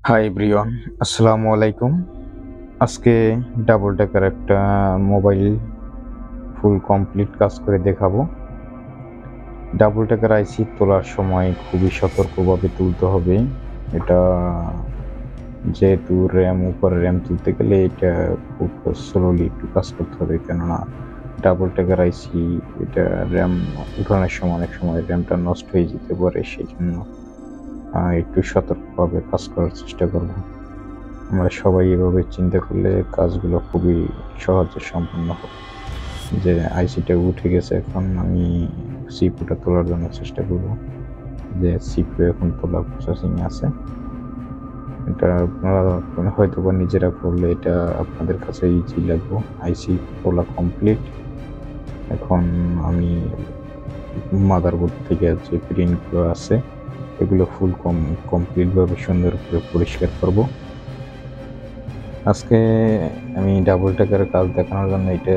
Hi everyone, আসসালামু আলাইকুম। আজকে ডাবল টেকার একটা মোবাইল ফুল কমপ্লিট কাজ করে দেখাবো। ডাবল টেকার আইসি তোলার সময় খুবই সতর্কভাবে তুলতে হবে। এটা যেহেতু উপরে র্যাম তুলতে গেলে এটা খুব স্লোলি একটু কাজ করতে হবে, কেননা ডাবল টেকার আইসি এটা র্যাম উঠানোর সময় অনেক সময় র্যামটা নষ্ট হয়ে যেতে পারে, সেই জন্য একটু সতর্কভাবে কাজ করার চেষ্টা করবো। আমরা সবাই এভাবে চিন্তা করলে কাজগুলো খুবই সহজে সম্পন্ন হবে। যে আইসিটা উঠে গেছে, এখন আমি সিপিউটা তোলার জন্য চেষ্টা করব। যে সিপিইউ এখন তোলার প্রসেসিংয়ে আছে। এটা আপনারা হয়তো বা নিজেরা করলে এটা আপনাদের কাছে ইজি লাগবে। আইসি তোলা কমপ্লিট। এখন আমি মাদারবোর্ড থেকে যে প্রিন্টগুলো আছে এগুলো ফুল কমপ্লিটভাবে সুন্দর করে পরিষ্কার করব। আজকে আমি ডাবল টেকারের কাজ দেখানোর জন্য এটা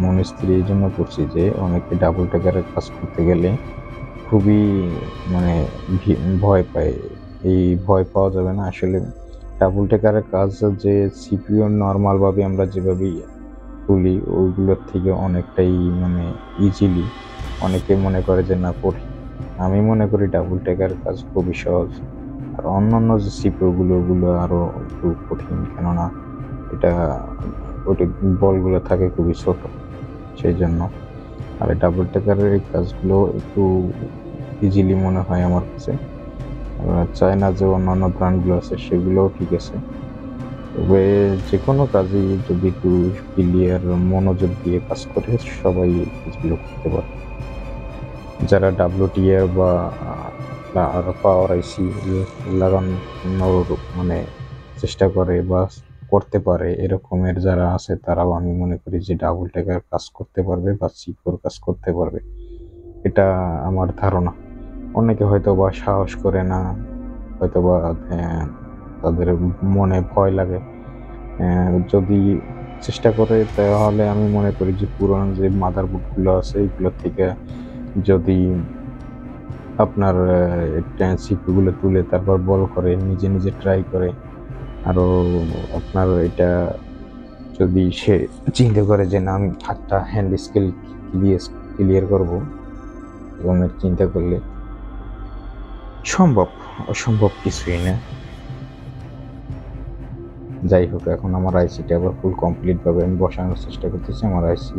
মন স্থির এই জন্য করছি যে অনেকে ডাবল টেকারের কাজ করতে গেলে খুবই ভয় পায়। এই ভয় পাওয়া যাবে না। আসলে ডাবল টেকারের কাজ যে সিপিইউ নর্মালভাবে আমরা যেভাবে তুলি ওইগুলোর থেকে অনেকটাই ইজিলি। অনেকে মনে করে যে না কঠিন, আমি মনে করি ডাবল টেকারের কাজ খুবই সহজ। আর অন্যান্য যে সিপিইউগুলো ওগুলো আরও একটু কঠিন, কেননা এটা ওইটা বলগুলো থাকে খুবই ছোট, সেই জন্য। আর ডাবল টেকারের এই কাজগুলো একটু ইজিলি মনে হয় আমার কাছে। চায়না যে অন্যান্য ব্র্যান্ডগুলো আছে সেগুলোও ঠিক আছে, তবে যে কোনো কাজেই যদি একটু ক্লিয়ার মনোযোগ দিয়ে কাজ করে সবাই কাজগুলো করতে পারে। যারা ডাব্লিউটিআর বা পাওয়ার আইসি লাগানোর চেষ্টা করে বা করতে পারে এরকমের যারা আছে, তারাও আমি মনে করি যে ডাবল টেকার কাজ করতে পারবে বা সিকিউর কাজ করতে পারবে, এটা আমার ধারণা। অনেকে হয়তো বা সাহস করে না, হয়তো বা তাদের মনে ভয় লাগে। যদি চেষ্টা করে তাহলে আমি মনে করি যে পুরনো যে মাদারবোর্ডগুলো আছে এগুলো থেকে যদি আপনার সিপিইউগুলো তুলে তারপর বল করে নিজে নিজে ট্রাই করে, আরও আপনার এটা যদি সে চিন্তা করে যে না আমি হাতটা হ্যান্ড স্কেল ক্লিয়ার করবো, এবং চিন্তা করলে সম্ভব, অসম্ভব কিছুই না। যাই হোক, এখন আমার আইসিটা আবার ফুল কমপ্লিটভাবে আমি বসানোর চেষ্টা করতেছি। আমার আইসি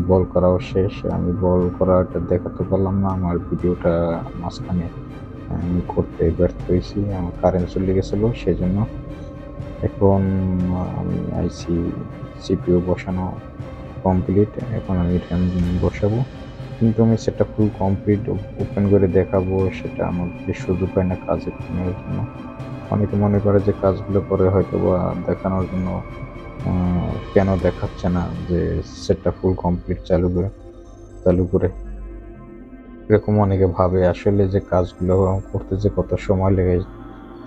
বল করাও শেষ। আমি বল করাটা দেখাতে পারলাম না, আমার ভিডিওটা মাঝখানে আমি করতে ব্যর্থ হয়েছি, আমার কারেন্ট চলে গেছিলো, সেই জন্য। এখন আমি সিপিইউ বসানো কমপ্লিট, এখন আমি র্যাম বসাবো, কিন্তু আমি সেটা ফুল কমপ্লিট ওপেন করে দেখাবো সেটা আমার সুযোগ হয় না কাজের জন্য। অনেকে মনে করে যে কাজগুলো করে হয়তো বা দেখানোর জন্য, কেন দেখাচ্ছে না যে সেটটা ফুল কমপ্লিট চালু করে এরকম অনেকে ভাবে। আসলে যে কাজগুলো করতে যে কত সময় লেগে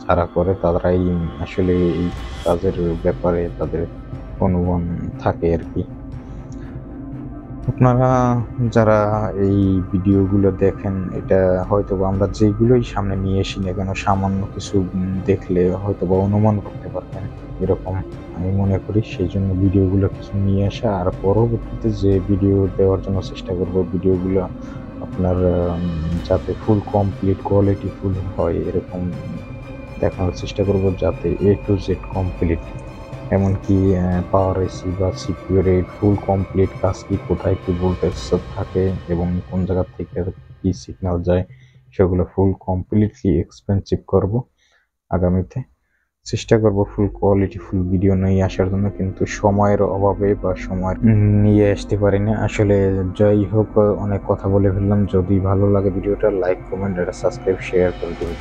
যারা করে তারাই আসলে এই কাজের ব্যাপারে তাদের অনুমান থাকে আর কি। আপনারা যারা এই ভিডিওগুলো দেখেন, এটা হয়তো আমরা যেগুলোই সামনে নিয়ে আসি না কেন সামান্য কিছু দেখলে হয়তো বা অনুমান করতে পারবেন, এরকম আমি মনে করি। সেই জন্য ভিডিওগুলো কিছু নিয়ে আসা, আর পরবর্তীতে যে ভিডিও দেওয়ার জন্য চেষ্টা করব ভিডিওগুলো আপনার যাতে ফুল কমপ্লিট কোয়ালিটি ফুল হয় এরকম দেখানোর চেষ্টা করব, যাতে A to Z কমপ্লিট। এমনকি পাওয়ার আইসি বা সিপিইউর এই ফুল কমপ্লিট কাজ কি, কোথায় কি ভোল্টেজ থাকে এবং কোন জায়গা থেকে কি সিগন্যাল যায় সেগুলো ফুল কমপ্লিটলি এক্সপেন্সিভ করব আগামীতে। চেষ্টা করব ফুল কোয়ালিটি ফুল ভিডিও নিয়ে আসার জন্য, কিন্তু সময়ের অভাবে বা সময় নিয়ে আসতে পারি না আসলে। যাই হোক, অনেক কথা বলে ফেললাম। যদি ভালো লাগে ভিডিওটা লাইক, কমেন্ট আর সাবস্ক্রাইব শেয়ার করে দেবেন।